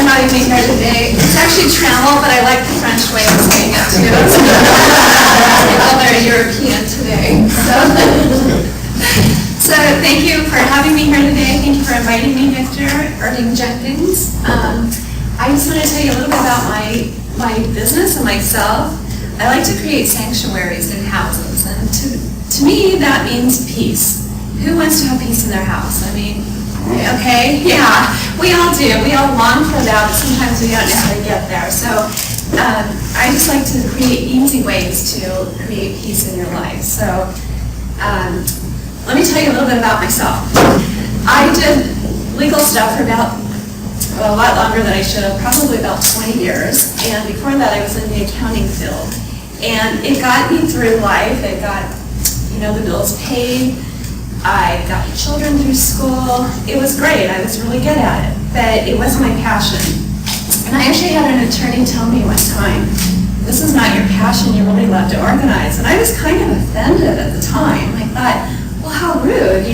having me here today. It's actually trammel, but I like the French way of saying it too. Well, they're European today. So thank you for having me here today. Thank you for inviting me, Victor, Irving Jenkins. I just want to tell you a little bit about my business and myself. I like to create sanctuaries in houses, and to me that means peace. Who wants to have peace in their house? I mean, okay, yeah, we all do. We all long for that, but sometimes we don't know how to get there. So I just like to create easy ways to create peace in your life. So let me tell you a little bit about myself. I did legal stuff for about a lot longer than I should have, probably about 20 years. And before that, I was in the accounting field. And it got me through life. It got, the bills paid. I got children through school. It was great. I was really good at it, but it wasn't my passion. And I actually had an attorney tell me one time, this is not your passion, you really love to organize. And I was kind of offended at the time. I thought, well, how rude,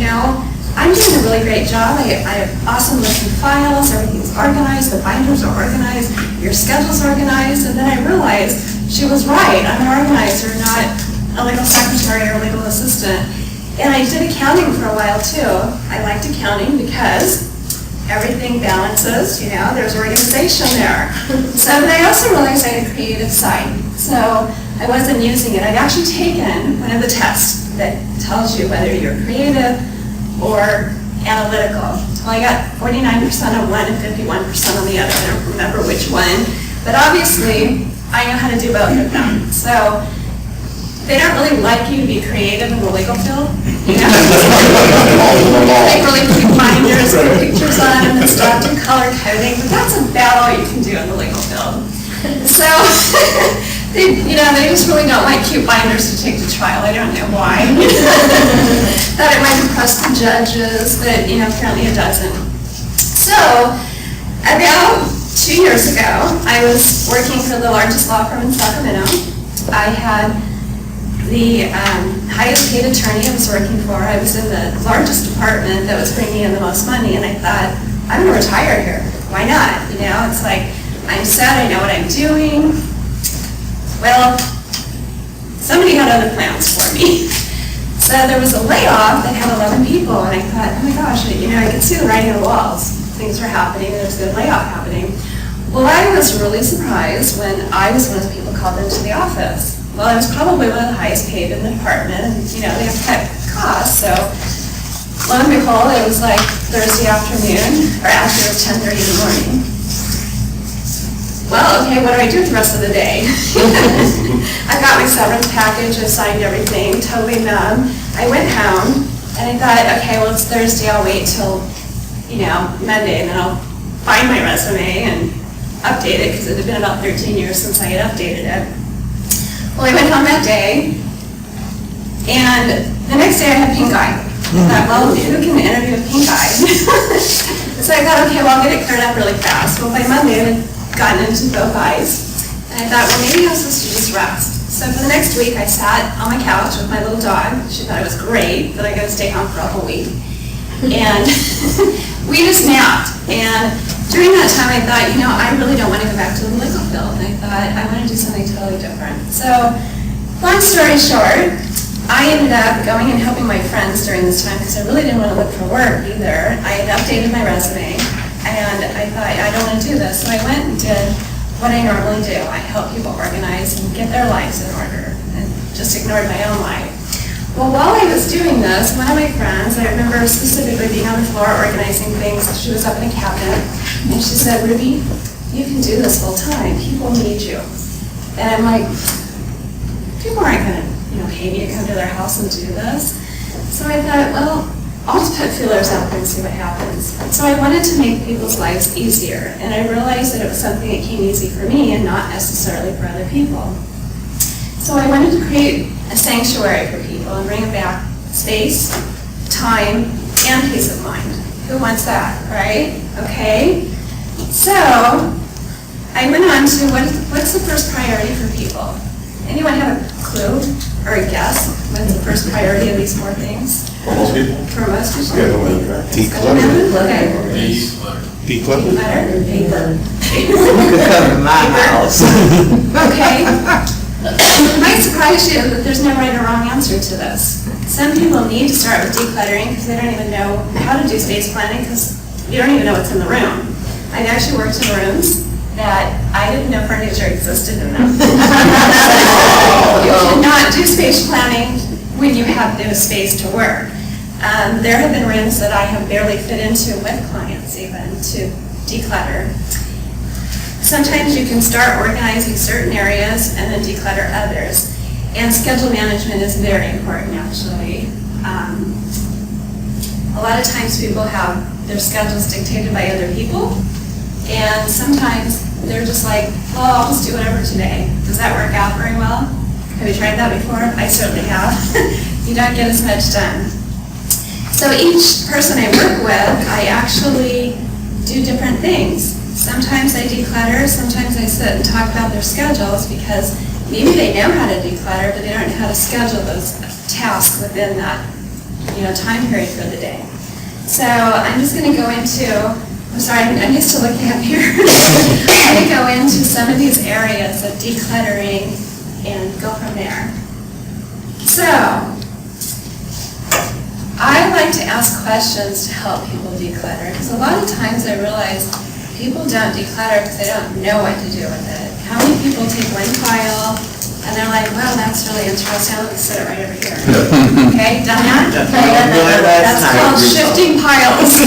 I'm doing a really great job. I have awesome looking files, everything's organized, the binders are organized, your schedule's organized. And then I realized she was right. I'm an organizer, not a legal secretary or a legal assistant. And I did accounting for a while too. I liked accounting because everything balances, there's organization there. So but I also realized I had a creative side. So I wasn't using it. I'd actually taken one of the tests that tells you whether you're creative or analytical. Well, I got 49% on one and 51% on the other. I don't remember which one. But obviously, I know how to do both of them. So they don't really like you to be creative in the legal field. They really put binders, put pictures on them and stuff, do color coding, but that's about all you can do in the legal field. So, they just really don't like cute binders to take to trial. I don't know why. Thought it might impress the judges, but apparently it doesn't. So, about 2 years ago, I was working for the largest law firm in Sacramento. I had the highest paid attorney I was working for. I was in the largest department that was bringing in the most money, and I thought, I'm going to retire here. Why not? It's like, I'm set, I know what I'm doing. Well, somebody had other plans for me. So there was a layoff that had 11 people, and I thought, oh my gosh, I could see the writing on the walls. Things were happening, there was a good layoff happening. Well, I was really surprised when I was one of the people called into the office. Well, I was probably one of the highest paid in the department, and they have to cut costs, so lo and behold, it was like Thursday afternoon, or after 10:30 in the morning. Well, okay, what do I do with the rest of the day? I got my severance package, I signed everything, totally numb. I went home, and I thought, okay, well, it's Thursday, I'll wait till, Monday, and then I'll find my resume and update it, because it had been about 13 years since I had updated it. Well, I went home that day, and the next day I had pink eye. I thought, well, who can interview with pink eye? So I thought, okay, well, I'll get it cleared up really fast. Well, by Monday, I had gotten into both eyes, and I thought, well, maybe I was supposed to just rest. So for the next week, I sat on my couch with my little dog. She thought it was great that I got to stay home for a whole week. And we just napped. And during that time, I thought, I really don't want to go back to the legal field. And I thought, I want to do something totally different. So, long story short, I ended up going and helping my friends during this time because I really didn't want to look for work either. I had updated my resume, and I thought, I don't want to do this. So I went and did what I normally do. I help people organize and get their lives in order, and just ignored my own life. Well, while I was doing this, one of my friends, I remember specifically being on the floor organizing things. She was up in a cabinet, and she said, Ruby, you can do this full time. People need you. And I'm like, people aren't going to pay me to come to their house and do this. So I thought, well, I'll just put feelers out there and see what happens. So I wanted to make people's lives easier, and I realized that it was something that came easy for me and not necessarily for other people. So I wanted to create a sanctuary for people and bring back space, time, and peace of mind. Who wants that, right? Okay. So I went on to what's the first priority for people? Anyone have a clue or a guess? What's the first priority of these four things? For most people? For most people? Declutter. Okay. Declutter. Declutter. You could come to my house. Okay. It might surprise you that there's no right or wrong answer to this. Some people need to start with decluttering because they don't even know how to do space planning because you don't even know what's in the room. I've actually worked in rooms that I didn't know furniture existed in them. You cannot do space planning when you have no space to work. There have been rooms that I have barely fit into with clients even to declutter. Sometimes you can start organizing certain areas and then declutter others. And schedule management is very important, actually. A lot of times people have their schedules dictated by other people, and sometimes they're just like, well, I'll just do whatever today. Does that work out very well? Have you tried that before? I certainly have. You don't get as much done. So each person I work with, I actually do different things. Sometimes I declutter, sometimes I sit and talk about their schedules because maybe they know how to declutter, but they don't know how to schedule those tasks within that, time period for the day. So I'm just going to go into, I'm sorry, I'm used to looking up here. I'm going to go into some of these areas of decluttering and go from there. So I like to ask questions to help people declutter because a lot of times I realize people don't declutter because they don't know what to do with it. How many people take one file and they're like, well, that's really interesting, let's set it right over here. Okay, done that? That's called shifting piles.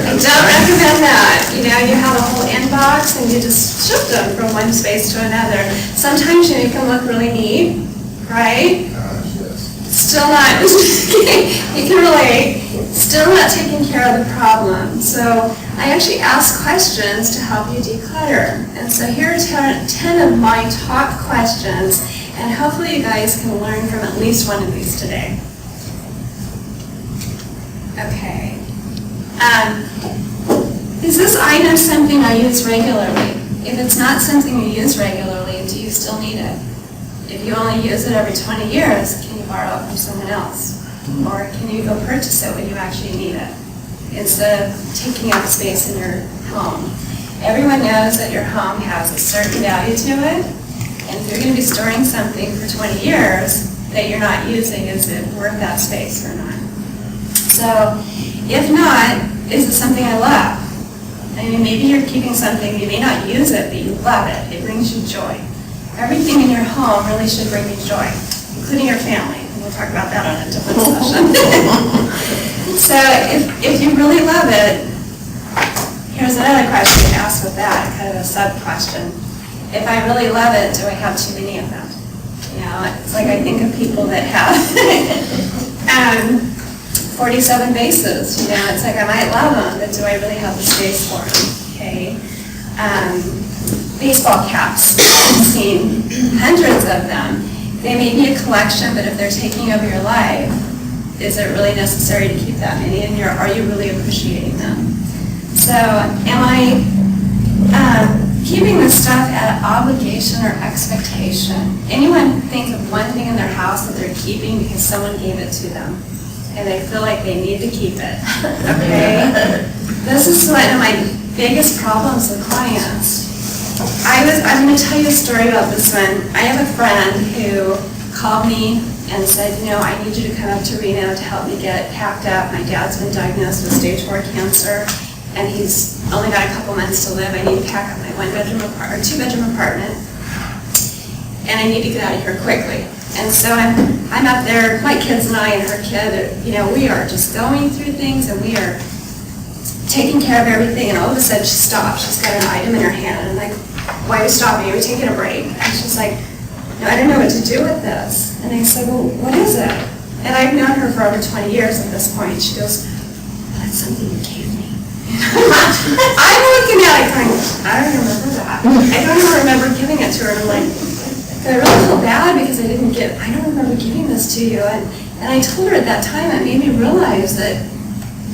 I don't recommend that. You have a whole inbox and you just shift them from one space to another. Sometimes you make them look really neat, right? Still not, you can relate, still not taking care of the problem. So I actually ask questions to help you declutter. And so here are 10 of my top questions, and hopefully you guys can learn from at least one of these today. Okay. Is this item something I use regularly? If it's not something you use regularly, do you still need it? If you only use it every 20 years, can you borrow it from someone else? Or can you go purchase it when you actually need it, instead of taking up space in your home? Everyone knows that your home has a certain value to it, and if you're going to be storing something for 20 years that you're not using, is it worth that space or not? So, if not, is it something I love? I mean, maybe you're keeping something, you may not use it, but you love it. It brings you joy. Everything in your home really should bring you joy, including your family. We'll talk about that on a different session. So if you really love it, here's another question to ask with that, kind of a sub-question. If I really love it, do I have too many of them? It's like I think of people that have 47 vases. It's like I might love them, but do I really have the space for them? Okay. Baseball caps. I've seen hundreds of them. They may be a collection, but if they're taking over your life, is it really necessary to keep that many in here? Are you really appreciating them? So am I keeping this stuff at obligation or expectation? Anyone think of one thing in their house that they're keeping because someone gave it to them and they feel like they need to keep it? Okay? This is one of my biggest problems with clients. I'm going to tell you a story about this one. I have a friend who called me and said, I need you to come up to Reno to help me get packed up. My dad's been diagnosed with stage 4 cancer, and he's only got a couple months to live. I need to pack up my two-bedroom apartment, and I need to get out of here quickly. And so I'm up there, my kids and I and her kid, we are just going through things, and we are taking care of everything, and all of a sudden she stops. She's got an item in her hand, and I'm like, why are you stopping? Are we taking a break? And she's like, no, I don't know what to do with this. And I said, well, what is it? And I've known her for over 20 years at this point. She goes, that's something you gave me. I'm looking at it going, I don't remember that. I don't even remember giving it to her. And I'm like, I really feel bad because I don't remember giving this to you. And I told her at that time, it made me realize that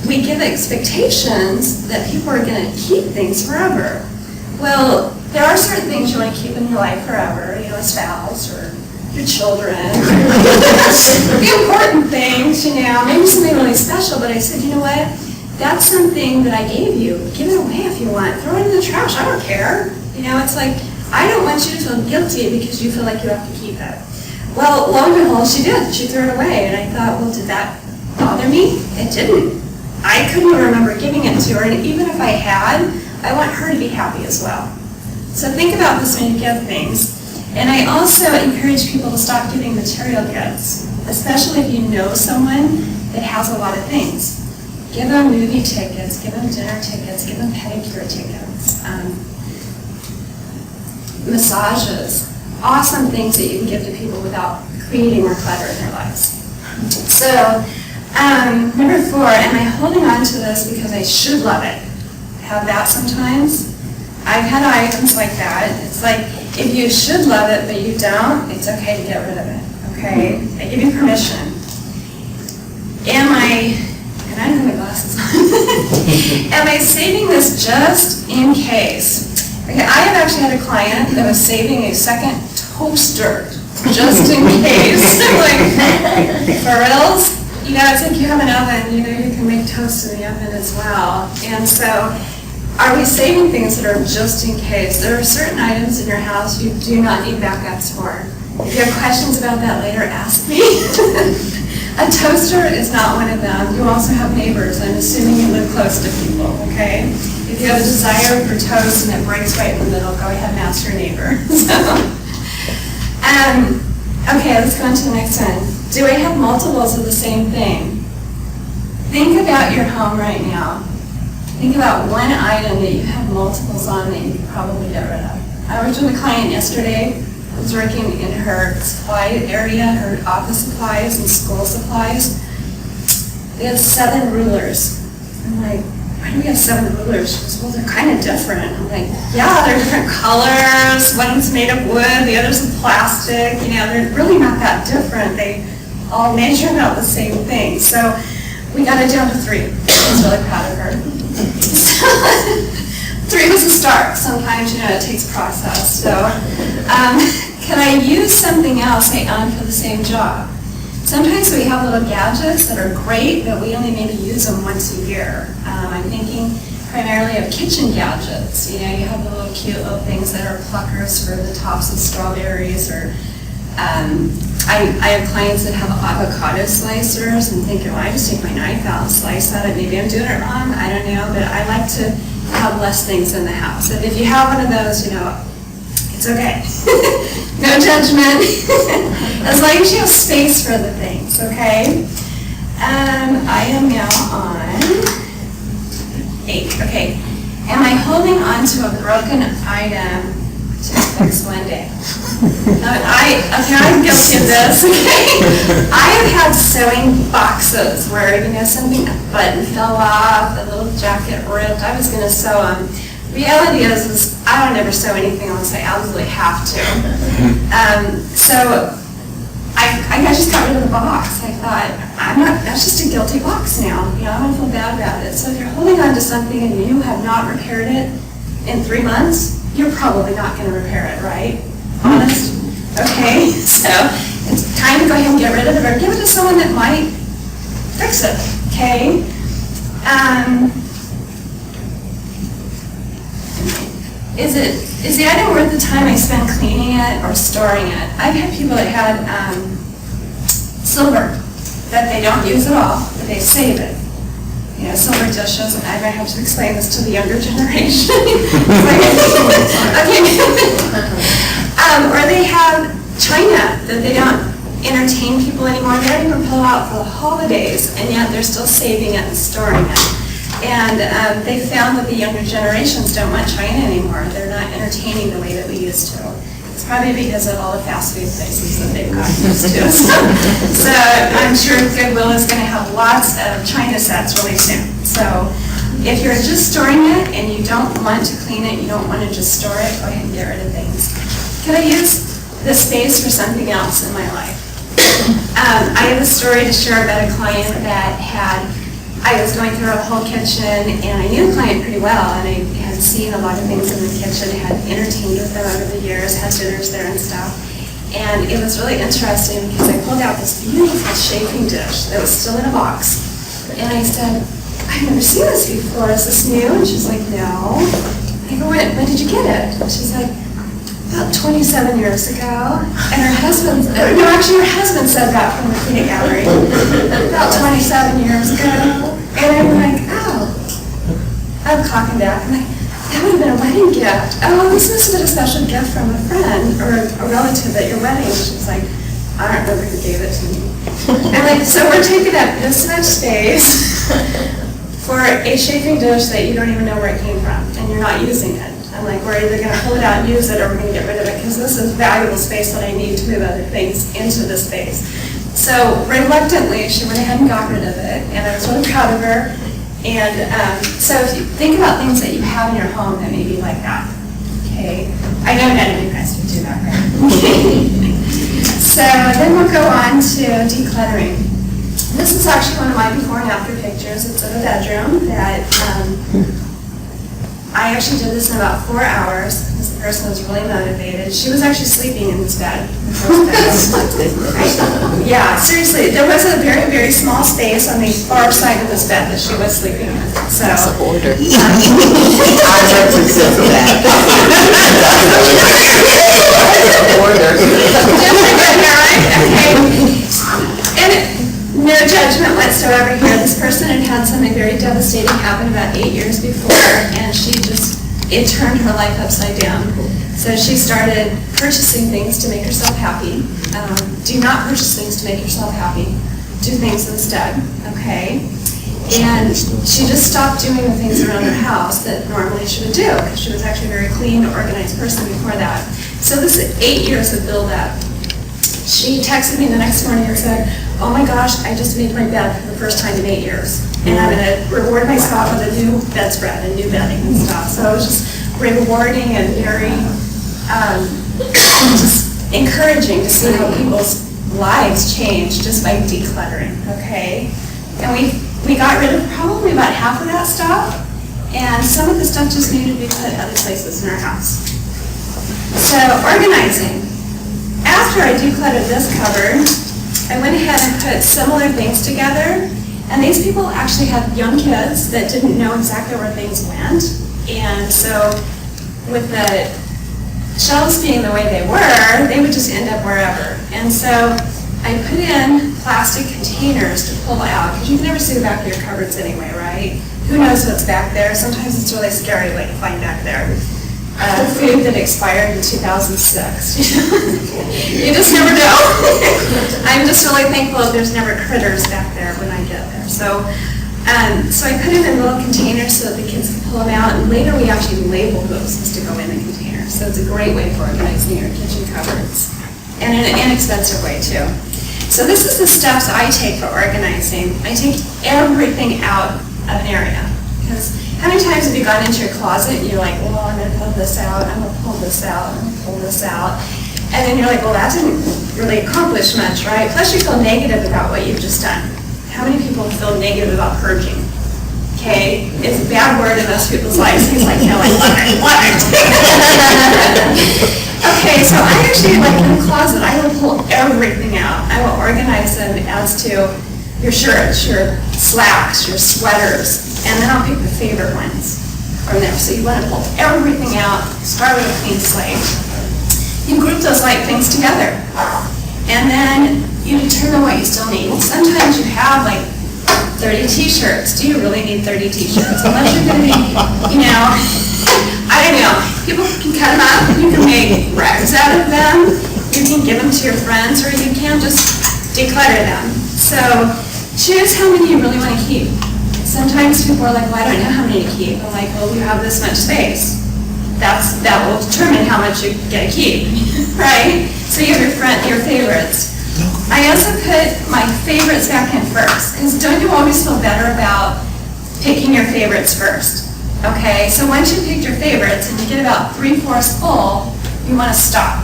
we give expectations that people are going to keep things forever. Well, there are certain things you want to keep in your life forever, a spouse or your children, the important things, maybe something really special. But I said, you know what? that's something that I gave you. Give it away if you want. Throw it in the trash. I don't care. You know, it's like, I don't want you to feel guilty because you feel like you have to keep it. Well, lo and behold, she did. She threw it away. And I thought, well, did that bother me? It didn't. I couldn't remember giving it to her. And even if I had, I want her to be happy as well. So think about this when you give things. And I also encourage people to stop giving material gifts, especially if you know someone that has a lot of things. Give them movie tickets, give them dinner tickets, give them pedicure tickets, massages, awesome things that you can give to people without creating more clutter in their lives. So, number 4, am I holding on to this because I should love it? I have that sometimes. I've had items like that. It's like, if you should love it but you don't, it's okay to get rid of it, okay? I give you permission. Am I, and I don't have my glasses on, am I saving this just in case? Okay, I have actually had a client that was saving a second toaster just in case. I'm like, for reals? You know, it's like you have an oven, you know, you can make toast in the oven as well. And so, are we saving things that are just in case? There are certain items in your house you do not need backups for. If you have questions about that later, ask me. A toaster is not one of them. You also have neighbors. I'm assuming you live close to people, okay? If you have a desire for toast and it breaks right in the middle, go ahead and ask your neighbor. Okay, let's go on to the next one. Do I have multiples of the same thing? Think about your home right now. Think about one item that you have multiples on that you could probably get rid of. I worked with a client yesterday who was working in her supply area, her office supplies and school supplies. They had 7 rulers. I'm like, why do we have 7 rulers? She goes, well, they're kind of different. I'm like, yeah, they're different colors. One's made of wood, the other's of plastic. You know, they're really not that different. They all measure out the same thing. So we got it down to 3. I was really proud of her. 3 was a start. Sometimes, you know, it takes process. So, can I use something else I own for the same job? Sometimes we have little gadgets that are great, but we only maybe use them once a year. I'm thinking primarily of kitchen gadgets. You know, you have the little cute little things that are pluckers for the tops of strawberries, or I have clients that have avocado slicers and think, oh, I just take my knife out and slice that. Maybe I'm doing it wrong, I don't know, but I like to have less things in the house. And if you have one of those, you know, it's okay. No judgment. As long as you have space for the things, okay? I am now on 8. Okay. Am I holding on to a broken item to fix one day? I'm guilty of this, okay? I have had sewing boxes where, you know, something, a button fell off, a little jacket ripped, I was going to sew them. Reality is I don't ever sew anything unless I absolutely have to. So I just got rid of the box. I thought, that's just a guilty box now. You know, I don't feel bad about it. So if you're holding on to something and you have not repaired it in 3 months, you're probably not going to repair it, right? Honest? Okay, so it's time to go ahead and get rid of it or give it to someone that might fix it, okay? Is the item worth the time I spend cleaning it or storing it? I've had people that had silver that they don't use at all, but they save it. You know, silver dishes, and I might have to explain this to the younger generation. Or they have china that they don't entertain people anymore. They don't even pull out for the holidays, and yet they're still saving it and storing it. And they found that the younger generations don't want china anymore. They're not entertaining the way that we used to. It's probably because of all the fast food places that they've gotten used to. So I'm sure Goodwill is going to have lots of china sets really soon. So if you're just storing it and you don't want to clean it, you don't want to just store it, go ahead and get rid of things. Can I use the space for something else in my life? I have a story to share about a client that I was going through a whole kitchen, and I knew the client pretty well, and I had seen a lot of things in the kitchen, had entertained with them over the years, had dinners there and stuff. And it was really interesting because I pulled out this beautiful chafing dish that was still in a box. And I said, I've never seen this before. Is this new? And she's like, no. I go, when did you get it? And she's like, about 27 years ago. And her husband, no, actually her husband said that from the peanut gallery. About 27 years ago. And I'm like, oh. I'm clocking back. I'm like, that would have been a wedding gift. Oh, this must have been a special gift from a friend or a relative at your wedding. And she's like, I don't remember who gave it to me. I'm like, so we're taking up this much space for a chafing dish that you don't even know where it came from, and you're not using it. I'm like, we're either going to pull it out and use it, or we're going to get rid of it, because this is valuable space that I need to move other things into this space. So reluctantly, she went ahead and got rid of it, and I was really proud of her. And so if you think about things that you have in your home that may be like that, okay? I know none of you guys would do that, right? So then we'll go on to decluttering. This is actually one of my before and after pictures. It's of a bedroom that I actually did this in about 4 hours because the person was really motivated. She was actually sleeping in this bed. Yeah, seriously, there was a very, very small space on the far side of this bed that she was sleeping in. So, That's an order. I represent that. Order. Okay. And no judgment whatsoever here. This person had had something very devastating happen about 8 years before, and it turned her life upside down. So she started purchasing things to make herself happy. Do not purchase things to make yourself happy. Do things instead, okay? And she just stopped doing the things around her house that normally she would do, because she was actually a very clean, organized person before that. So this is 8 years of build-up. She texted me the next morning and said, oh my gosh, I just made my bed for the first time in 8 years. And I'm going to reward myself with a new bedspread and new bedding and stuff. So it was just rewarding and very just encouraging to see how people's lives change just by decluttering, okay? And we got rid of probably about half of that stuff, and some of the stuff just needed to be put other places in our house. So organizing. After I decluttered this cupboard, I went ahead and put similar things together, and these people actually had young kids that didn't know exactly where things went, and so with the shelves being the way they were, they would just end up wherever. And so I put in plastic containers to pull out, because you can never see the back of your cupboards anyway, right? Who knows what's back there? Sometimes it's really scary what you find back there. Food that expired in 2006. You just never know. I'm just really thankful that there's never critters back there when I get there. So I put them in little containers so that the kids can pull them out, and later we actually labeled those as to go in the container. So it's a great way for organizing your kitchen cupboards, and in an inexpensive way too. So this is the steps I take for organizing. I take everything out of an area, because how many times have you gone into your closet and you're like, well, I'm going to pull this out, I'm going to pull this out, I'm going to pull this out. And then you're like, well, that didn't really accomplish much, right? Plus you feel negative about what you've just done. How many people feel negative about purging? Okay, it's a bad word in most people's lives. He's like, no, I love it. Okay, so I actually, like in the closet, I will pull everything out. I will organize them as to your shirts, your slacks, your sweaters, and then I'll pick the favorite ones from there. So you want to pull everything out, start with a clean slate. You group those like things together, and then you determine what you still need. Sometimes you have like 30 t-shirts. Do you really need 30 t-shirts? Unless you're going to be, I don't know. People can cut them up, you can make rags out of them, you can give them to your friends, or you can just declutter them. So choose how many you really want to keep. Sometimes people are like, well, I don't know how many to keep. I'm like, well, you have this much space. That will determine how much you get to keep, right? So you have your favorites. I also put my favorites back in first, because don't you always feel better about picking your favorites first? Okay, so once you picked your favorites and you get about 3/4 full, you want to stop.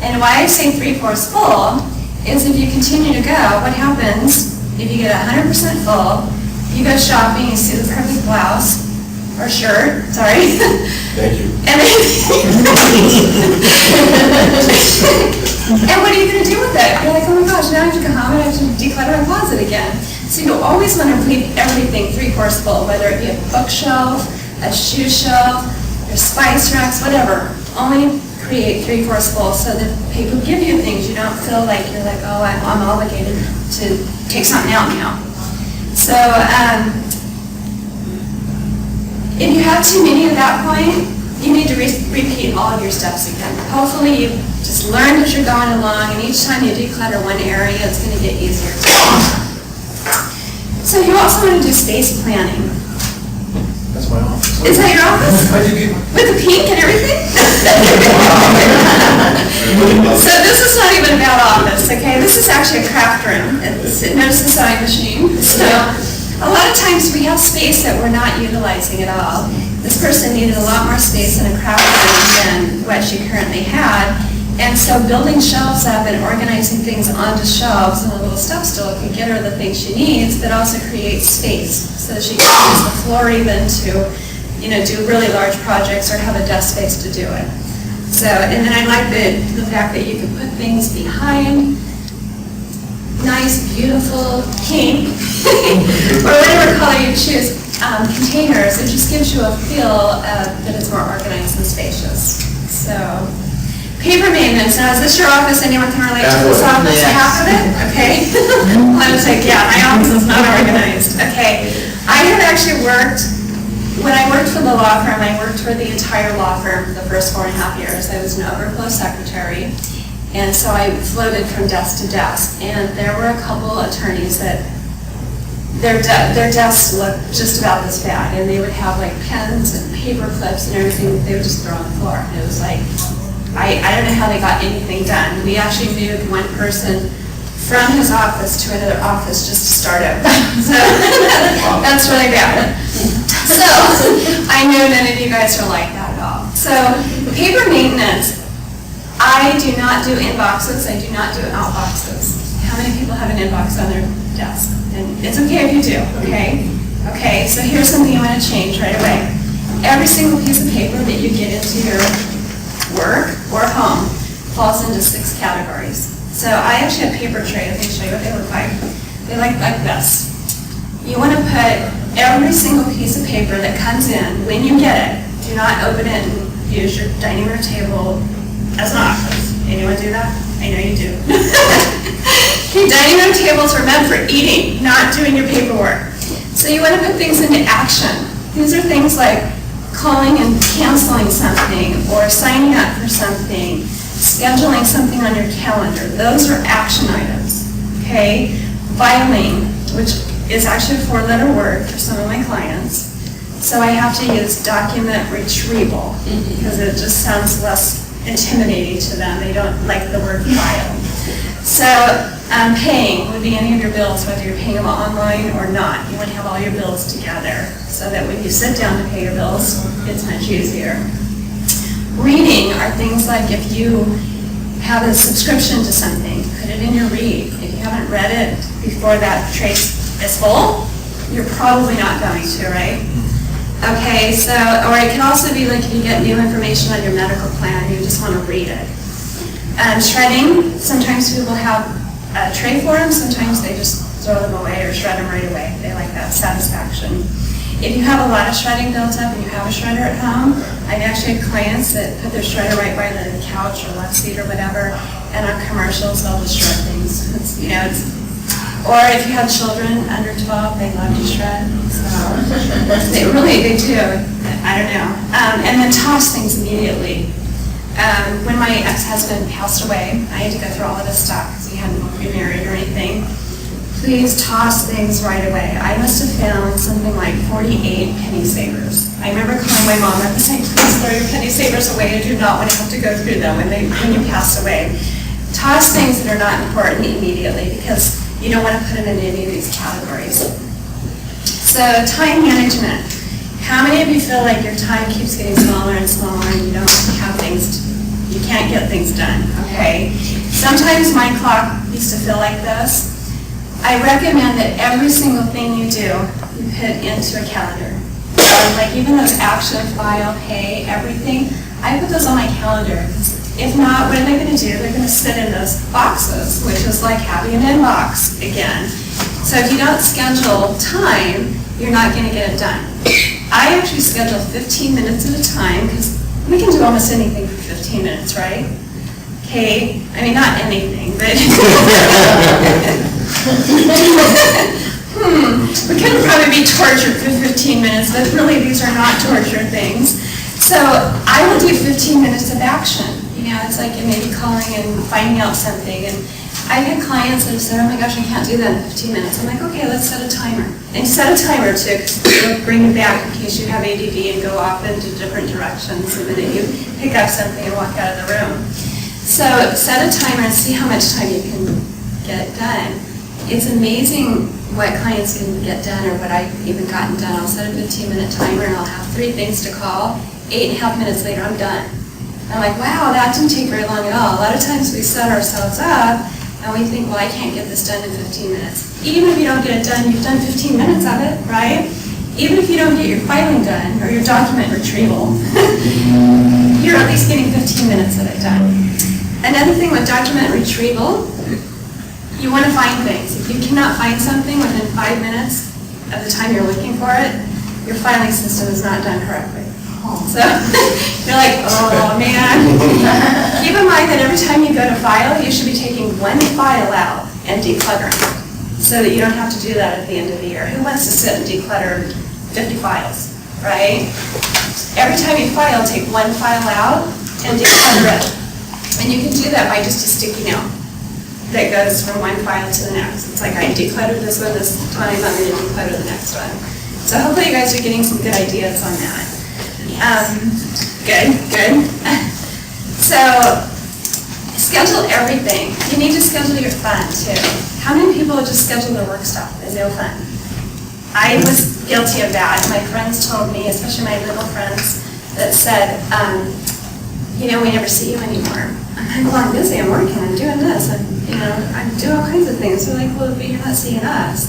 And why I say 3/4 full is if you continue to go, what happens if you get 100% full, you go shopping, you see the perfect blouse, or shirt, sorry. Thank you. And then, and what are you going to do with it? You're like, oh my gosh, now I have to go home and I have to declutter my closet again. So you always want to leave everything 3/4 full, whether it be a bookshelf, a shoe shelf, your spice racks, whatever. Only create 3/4 full so that people give you things. You don't feel like you're like, oh, I'm obligated to take something out now. So if you have too many at that point, you need to repeat all of your steps again. Hopefully you just learned as you're going along, and each time you declutter one area, it's going to get easier. So you also want to do space planning. That's my office. Is that your office? How'd you get? With the pink and everything? So this is not even about office, okay? This is actually a craft room. Notice the sewing machine. So a lot of times we have space that we're not utilizing at all. This person needed a lot more space in a craft room than what she currently had. And so building shelves up and organizing things onto shelves and a little step stool can get her the things she needs, but also create space so that she can use the floor even to, do really large projects or have a desk space to do it. So, and then I like the fact that you can put things behind nice, beautiful pink, or whatever color you choose, containers. It just gives you a feel that it's more organized and spacious. So, paper maintenance. Now, is this your office? Anyone can relate to this office? Yes. Half of it? Okay. I was like, yeah, my office is not organized. Okay. I have actually worked, when I worked for the law firm, I worked for the entire law firm for the first 4.5 years. I was an overflow secretary. And so I floated from desk to desk. And there were a couple attorneys that their desks looked just about this bad. And they would have like pens and paper clips and everything that they would just throw on the floor. And it was like, I don't know how they got anything done. We actually moved one person from his office to another office just to start over. So that's really bad. So I know none of you guys are like that at all. So paper maintenance, I do not do inboxes. I do not do outboxes. How many people have an inbox on their desk? And it's okay if you do, okay? Okay, so here's something you want to change right away. Every single piece of paper that you get into your work or home falls into 6 categories. So I actually have paper trays. Let me show you what they look like. They look like this. You want to put every single piece of paper that comes in when you get it. Do not open it and use your dining room table as an office. Anyone do that? I know you do. Okay, dining room tables are meant for eating, not doing your paperwork. So you want to put things into action. These are things like calling and canceling something, or signing up for something, scheduling something on your calendar. Those are action items, okay? Filing, which is actually a 4-letter word for some of my clients. So I have to use document retrieval because it just sounds less intimidating to them. They don't like the word file. So paying would be any of your bills, whether you're paying them online or not. You want to have all your bills together so that when you sit down to pay your bills, it's much easier. Reading are things like if you have a subscription to something, put it in your read. If you haven't read it before that trace is full, you're probably not going to, right? Okay, so, or it can also be like if you get new information on your medical plan, you just want to read it. Shredding, sometimes people have a tray for them, sometimes they just throw them away or shred them right away. They like that satisfaction. If you have a lot of shredding built up and you have a shredder at home, I've actually had clients that put their shredder right by the couch or left seat or whatever, and on commercials they'll just shred things. Or if you have children under 12, they love to shred. So they do. I don't know. And then toss things immediately. When my ex-husband passed away, I had to go through all of his stuff because he hadn't remarried or anything. Please toss things right away. I must have found something like 48 penny savers. I remember calling my mom up and saying, please throw your penny savers away. I do not want to have to go through them when you pass away. Toss things that are not important immediately because you don't want to put them in any of these categories. So time management. How many of you feel like your time keeps getting smaller and smaller and you don't have things, you can't get things done, okay? Sometimes my clock used to feel like this. I recommend that every single thing you do, you put into a calendar. Like even those action, file, pay, everything, I put those on my calendar. If not, what are they going to do? They're going to sit in those boxes, which is like having an inbox again. So if you don't schedule time, you're not going to get it done. I actually schedule 15 minutes at a time because we can do almost anything for 15 minutes, right? Okay, I mean, not anything, but we could probably be tortured for 15 minutes, but really these are not torture things. So I will do 15 minutes of action. You know, it's like maybe calling and finding out something. And I've had clients that have said, oh my gosh, I can't do that in 15 minutes. I'm like, okay, let's set a timer. And set a timer too, because it'll bring you back in case you have ADD and go off into different directions the minute you pick up something and walk out of the room. So set a timer and see how much time you can get done. It's amazing what clients can get done or what I've even gotten done. I'll set a 15-minute timer and I'll have 3 things to call. 8.5 minutes later, I'm done. I'm like, wow, that didn't take very long at all. A lot of times we set ourselves up and we think, well, I can't get this done in 15 minutes. Even if you don't get it done, you've done 15 minutes of it, right? Even if you don't get your filing done or your document retrieval, you're at least getting 15 minutes of it done. Another thing with document retrieval, you want to find things. If you cannot find something within 5 minutes of the time you're looking for it, your filing system is not done correctly. So you're like, oh man. Keep in mind that every time you go to file, you should be taking 1 file out and decluttering it so that you don't have to do that at the end of the year. Who wants to sit and declutter 50 files, right? Every time you file, take 1 file out and declutter it. And you can do that by just a sticky note that goes from 1 file to the next. It's like I decluttered this one this time, I'm going to declutter the next one. So hopefully you guys are getting some good ideas on that. Good. So schedule everything. You need to schedule your fun too. How many people just schedule their work stuff as no fun? I was guilty of that. My friends told me, especially my little friends, that said, you know, we never see you anymore. I'm like, well, I'm busy, I'm working, I'm doing this, I'm doing all kinds of things. They're like, well, but you're not seeing us.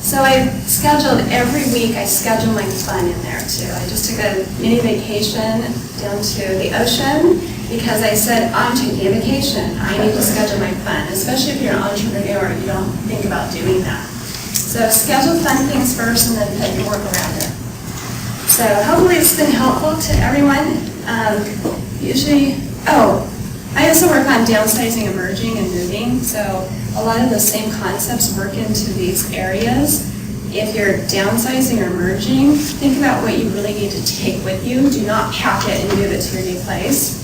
So I scheduled every week, I schedule my fun in there too. I just took a mini vacation down to the ocean because I said, I'm taking a vacation. I need to schedule my fun, especially if you're an entrepreneur, you don't think about doing that. So schedule fun things first and then put your work around it. So hopefully it's been helpful to everyone. I also work on downsizing, emerging, and moving. So a lot of the same concepts work into these areas. If you're downsizing or merging, think about what you really need to take with you. Do not pack it and move it to your new place.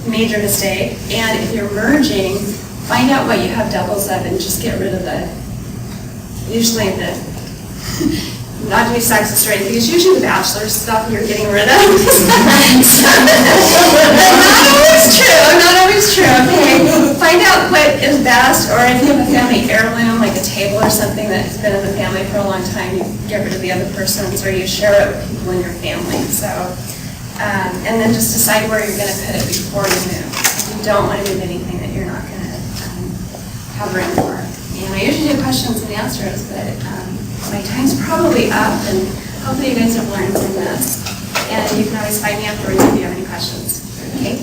Major mistake. And if you're merging, find out what you have doubles of and just get rid of usually not to be sexist or anything, it's usually the bachelor stuff you're getting rid of. Not always true, okay? Find out what is best, or if you have a family heirloom, like a table or something that's been in the family for a long time, you get rid of the other person's, or you share it with people in your family. So, and then just decide where you're going to put it before you move. You don't want to move anything that you're not going to have room for. And I usually do questions and answers, but my time's probably up, and hopefully you guys have learned from this. And you can always find me afterwards if you have any questions. Okay?